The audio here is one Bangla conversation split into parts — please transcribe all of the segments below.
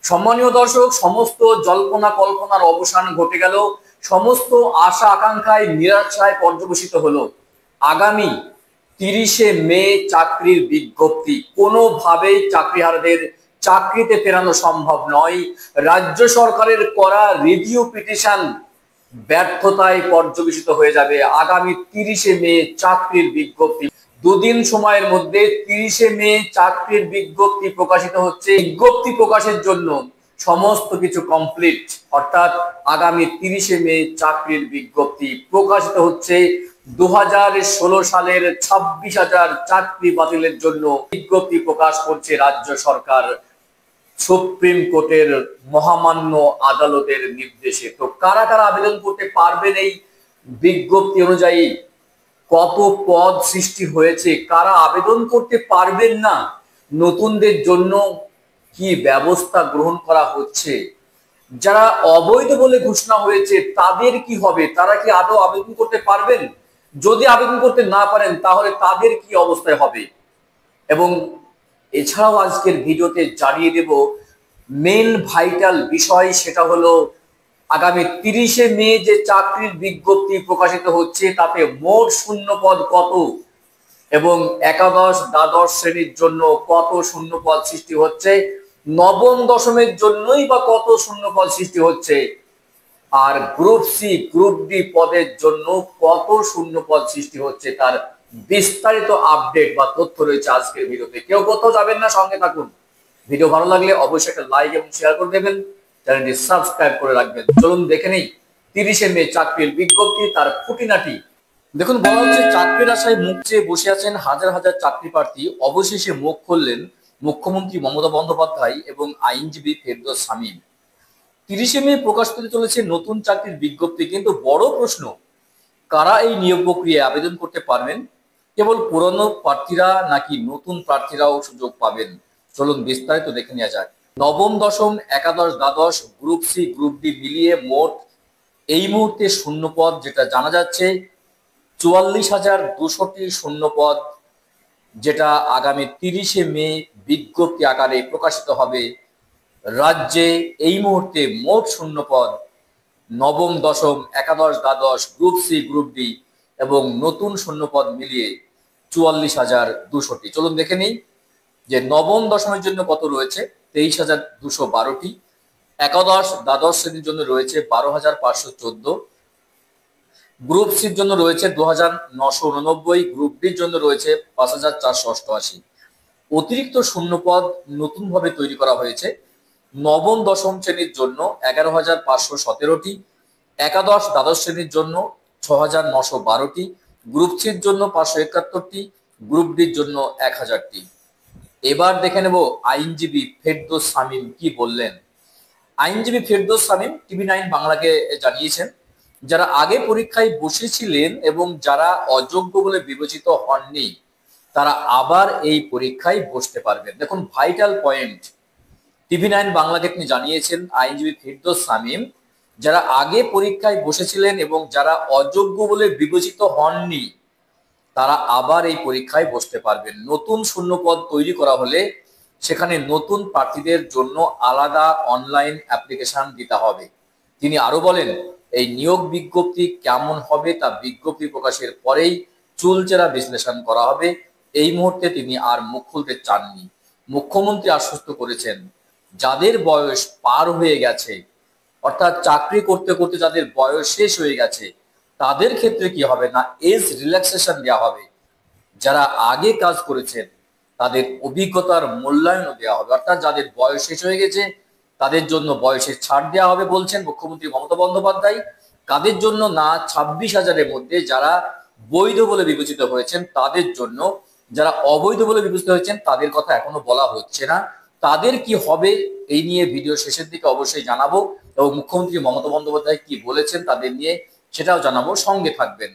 সম্মানীয় দর্শক, সমস্ত জল্পনা কল্পনার অবসান ঘটে গেল। সমস্ত আশা আকাঙ্ক্ষায় নিরাশায় পর্যবসিত হলো। আগামী 30শে মে চাকরির বিজ্ঞপ্তি। কোনোভাবেই চাকরিহারাদের চাকরিতে ফেরানো সম্ভব নয়। রাজ্য সরকারের করা রিভিউ পিটিশন ব্যর্থতায় পর্যবেসিত হয়ে যাবে। আগামী 30শে মে চাকরির বিজ্ঞপ্তি। দুদিন সময়ের মধ্যে 30শে মে চাকরির বিজ্ঞপ্তি প্রকাশিত হচ্ছে। বিজ্ঞপ্তি প্রকাশের জন্য সমস্ত কিছু কমপ্লিট, অর্থাৎ আগামী 30শে মে চাকরির বিজ্ঞপ্তি প্রকাশিত হচ্ছে। 2016 সালের 26,000 চাকরি বাতিলের জন্য বিজ্ঞপ্তি প্রকাশ করছে রাজ্য সরকার সুপ্রিম কোর্টের মহামান্য আদালতের নির্দেশে। তো কারা কারা আবেদন করতে পারবেন এই বিজ্ঞপ্তি অনুযায়ী, কত পদ সৃষ্টি হয়েছে, কারা আবেদন করতে পারবেন না, নতুনদের জন্য কি ব্যবস্থা গ্রহণ করা হচ্ছে, যারা অবৈধ বলে ঘোষণা হয়েছে তাদের কি হবে, তারা কি আদৌ আবেদন করতে পারবেন? যদি আবেদন করতে না পারেন তাহলে তাদের কি অবস্থায় হবে। এবং এছাড়াও আজকের ভিডিওতে জানিয়ে দেব মেন ভাইটাল বিষয়, সেটা হলো আগামী 30শে মে যে চাকরির বিজ্ঞপ্তি প্রকাশিত হচ্ছে তাতে মোট শূন্য পদ কত, এবং একাদশ দ্বাদশ শ্রেণীর জন্য কত শূন্য পদ সৃষ্টি হচ্ছে, নবম দশমের জন্যই বা কত শূন্য পদ সৃষ্টি হচ্ছে, আর গ্রুপ সি গ্রুপ ডি পদের জন্য কত শূন্য পদ সৃষ্টি হচ্ছে, তার বিস্তারিত আপডেট বা তথ্য রয়েছে আজকের ভিডিওতে। কেউ কোথাও যাবেন না, সঙ্গে থাকুন। ভিডিও ভালো লাগলে অবশ্যই একটা লাইক এবং শেয়ার করে দেবেন, চ্যানেলটি সাবস্ক্রাইব করে রাখবেন। চলুন দেখে নেই 30শে মে চাকরির বিজ্ঞপ্তি, তার খুঁটিনাটি। দেখুন, বলা হচ্ছে চাকরির আশায় মুখ চেয়ে বসে আছেন হাজার হাজার চাকরি প্রার্থী। অবশেষে মুখ খুললেন মুখ্যমন্ত্রী মমতা বন্দ্যোপাধ্যায় এবং আইনজীবী ফেরদৌস শামীম। 30শে মে প্রকাশ পেতে চলেছে নতুন চাকরির বিজ্ঞপ্তি, কিন্তু বড় প্রশ্ন, কারা এই নিয়োগ প্রক্রিয়ায় আবেদন করতে পারবেন? কেবল পুরনো প্রার্থীরা নাকি নতুন প্রার্থীরাও সুযোগ পাবেন? চলুন বিস্তারিত দেখে নেওয়া যাক। নবম দশম একাদশ দ্বাদশ গ্রুপ সি গ্রুপ ডি মিলিয়ে মোট এই মুহূর্তে শূন্য পদ যেটা জানা যাচ্ছে 44,200টি শূন্য পদ, যেটা আগামী 30শে মে বিজ্ঞপ্তি আকারে প্রকাশিত হবে। রাজ্যে এই মুহূর্তে মোট শূন্য পদ নবম দশম একাদশ দ্বাদশ গ্রুপ সি গ্রুপ ডি এবং নতুন শূন্য পদ মিলিয়ে 44,200টি। চলুন দেখে নিই যে নবম দশমের জন্য কত রয়েছে। 23,212টি। একাদশ দ্বাদশ শ্রেণীর জন্য রয়েছে 12,514। গ্রুপ সির জন্য রয়েছে 2,989। গ্রুপ ডির জন্য রয়েছে 5,488। অতিরিক্ত শূন্য পদ নতুন ভাবে তৈরি করা হয়েছে। নবম দশম শ্রেণীর জন্য 11,517টি। একাদশ দ্বাদশ শ্রেণীর জন্য 6,912টি। গ্রুপ সির জন্য 571টি। গ্রুপ ডির জন্য 1,000টি। এবার দেখে নেব আইনজীবী ফেরদৌস শামীম কি বললেন। আইনজীবী ফেরদৌস শামীম TV9 বাংলাকে জানিয়েছেন, যারা আগে পরীক্ষায় বসেছিলেন এবং যারা অযোগ্য বলে বিবেচিত হননি তারা আবার এই পরীক্ষায় বসতে পারবেন। দেখুন, ভাইটাল পয়েন্ট TV9 বাংলাকে তিনি জানিয়েছেন, আইনজীবী ফেরদৌস শামীম যারা আগে পরীক্ষায় বসেছিলেন এবং যারা অযোগ্য বলে বিবেচিত হননি তারা আবার এই পরীক্ষায় বসতে পারবেন। নতুন শূন্য পদ তৈরি করা হলে সেখানে নতুন প্রার্থীদের জন্য আলাদা অনলাইন অ্যাপ্লিকেশন দিতে হবে। তিনি আরো বলেন, এই নিয়োগ বিজ্ঞপ্তি কেমন হবে তা বিজ্ঞপ্তি প্রকাশের পরেই চুলচেরা বিশ্লেষণ করা হবে। এই মুহূর্তে তিনি আর মুখ খুলতে চাননি। মুখ্যমন্ত্রী আশ্বস্ত করেছেন, যাদের বয়স পার হয়ে গেছে, অর্থাৎ চাকরি করতে করতে যাদের বয়স শেষ হয়ে গেছে তাদের ক্ষেত্রে কি হবে না, এজ রিল্যাক্সেশন দেওয়া হবে। যারা আগে কাজ করেছেন তাদের অভিজ্ঞতার মূল্যায়নও দেওয়া হবে, অর্থাৎ যাদের বয়স শেষ হয়ে গেছে তাদের জন্য বয়সের ছাড় দেওয়া হবে বলছেন মুখ্যমন্ত্রী মমতা বন্দ্যোপাধ্যায়। কাদের জন্য না, 26,000-এর মধ্যে যারা বৈধ বলে বিবেচিত হয়েছেন তাদের জন্য। যারা অবৈধ বলে বিবেচিত হয়েছেন তাদের কথা এখনো বলা হচ্ছে না। তাদের কি হবে এই নিয়ে ভিডিও শেষের দিকে অবশ্যই জানাবো, এবং মুখ্যমন্ত্রী মমতা বন্দ্যোপাধ্যায় কি বলেছেন তাদের নিয়ে সেটাও জানাবো, সঙ্গে থাকবেন।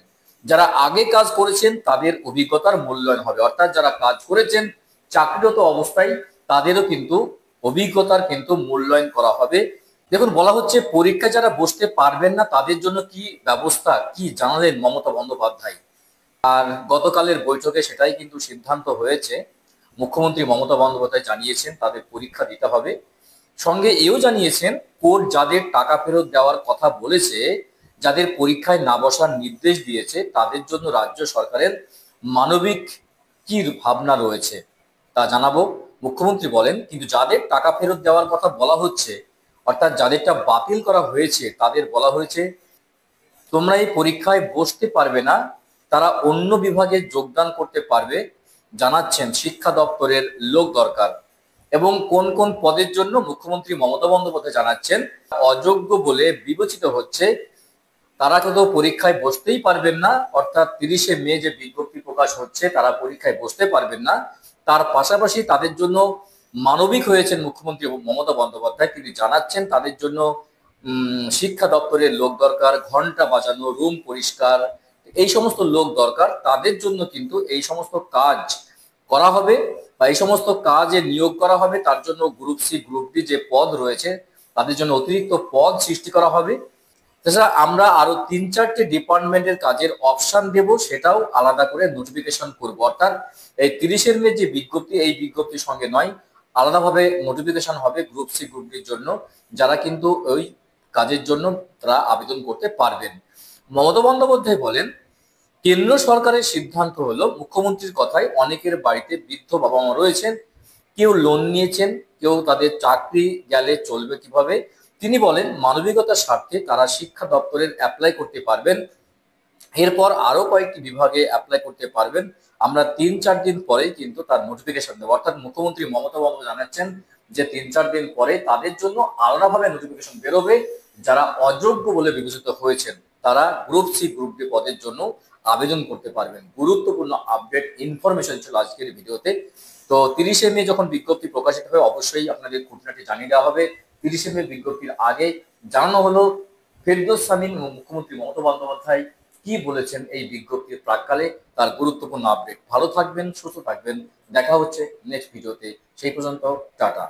যারা আগে কাজ করেছেন তাদের অভিজ্ঞতার মূল্যায়ন হবে, অর্থাৎ যারা কাজ করেছেন চাকরিরত অবস্থায় তাদেরও কিন্তু অভিজ্ঞতার কিন্তু মূল্যায়ন করা হবে। দেখুন, বলা হচ্ছে পরীক্ষা যারা বসতে পারবেন না তাদের জন্য কি ব্যবস্থা, কি জানালেন মমতা বন্দ্যোপাধ্যায়। আর গতকালের বৈঠকে সেটাই কিন্তু সিদ্ধান্ত হয়েছে। মুখ্যমন্ত্রী মমতা বন্দ্যোপাধ্যায় জানিয়েছেন তাদের পরীক্ষা দিতে হবে সঙ্গে এও জানিয়েছেন কোর্ট যাদের টাকা ফেরত দেওয়ার কথা বলেছে, যাদের পরীক্ষায় না বসার নির্দেশ দিয়েছে, তাদের জন্য রাজ্য সরকারের মানবিক কি ভাবনা রয়েছে তা জানাবো। মুখ্যমন্ত্রী বলেন, কিন্তু যাদের টাকা ফেরত দেওয়ার কথা বলা হচ্ছে, অর্থাৎ যাদেরটা বাতিল করা হয়েছে, তাদের বলা হয়েছে তোমরা এই পরীক্ষায় বসতে পারবে না, তারা অন্য বিভাগে যোগদান করতে পারবে। জানাচ্ছেন শিক্ষা দপ্তরের লোক দরকার। এবং কোন কোন পদের জন্য মুখ্যমন্ত্রী মমতা বন্দ্যোপাধ্যায় জানাচ্ছেন অযোগ্য বলে বিবেচিত হচ্ছে, তারা কিন্তু পরীক্ষায় বসতেই পারবেন না। অর্থাৎ 30শে মে যে বিজ্ঞপ্তি প্রকাশ হচ্ছে, তারা পরীক্ষায় বসতে পারবেন না। তার পাশাপাশি তাদের জন্য মানবিক হয়েছেন মুখ্যমন্ত্রী মমতা বন্দ্যোপাধ্যায়। তিনি জানাচ্ছেন তাদের জন্য শিক্ষা দপ্তরের লোক দরকার, ঘন্টা বাজানো, রুম পরিষ্কার, এই সমস্ত লোক দরকার। তাদের জন্য কিন্তু এই সমস্ত কাজ করা হবে বা এই সমস্ত কাজে নিয়োগ করা হবে। তার জন্য গ্রুপ সি, গ্রুপ ডি যে পদ রয়েছে, তাদের জন্য অতিরিক্ত পদ সৃষ্টি করা হবে। তাছাড়া আমরা আরো 3-4টে ডিপার্টমেন্টের কাজের অপশন দেব, সেটাও আলাদা করে নোটিফিকেশন করব। অর্থাৎ এই 30 মে যে বিজ্ঞপ্তি, এই বিজ্ঞপ্তির সঙ্গে নয়, আলাদাভাবে নোটিফিকেশন হবে গ্রুপ সি, গ্রুপ ডির জন্য, যারা কিন্তু ওই কাজের জন্য তারা আবেদন করতে পারবেন। মমতা বন্দ্যোপাধ্যায় বলেন, কেন্দ্র সরকারের সিদ্ধান্ত হলো, মুখ্যমন্ত্রীর কথায় অনেকের বাড়িতে বৃদ্ধ বাবা মা রয়েছেন, কেউ লোন নিয়েছেন, কেউ তাদের চাকরি গেলে চলবে কিভাবে। তিনি বলেন মানবিকতার স্বার্থে তারা শিক্ষা দপ্তরের অ্যাপ্লাই করতে পারবেন, এরপর আরো কয়েকটি বিভাগে অ্যাপ্লাই করতে পারবেন। আমরা 3-4 দিন পরেই কিন্তু তার নোটিফিকেশন দেবো। অর্থাৎ মুখ্যমন্ত্রী মমতা বন্দ্যোপাধ্যায় জানাচ্ছেন যে 3-4 দিন পরে তাদের জন্য আলাদাভাবে নোটিফিকেশন বেরোবে। যারা অযোগ্য বলে বিবেচিত হয়েছেন, তারা গ্রুপ সি, গ্রুপ ডি পদের জন্য আবেদন করতে পারবেন। গুরুত্বপূর্ণ আপডেট ইনফরমেশন ছিল আজকের ভিডিওতে। তো 30শে মে যখন বিজ্ঞপ্তি প্রকাশিত হবে, অবশ্যই আপনাদের খুঁটিনাটি জানিয়ে দেওয়া হবে। 30শে মে বিজ্ঞপ্তির আগে জানানো হলো ফেরদৌস সামিন এবং মুখ্যমন্ত্রী মমতা বন্দ্যোপাধ্যায় কি বলেছেন এই বিজ্ঞপ্তির প্রাক্কালে, তার গুরুত্বপূর্ণ আপডেট। ভালো থাকবেন, সুস্থ থাকবেন, দেখা হচ্ছে নেক্সট ভিডিওতে। সেই পর্যন্ত টাটা।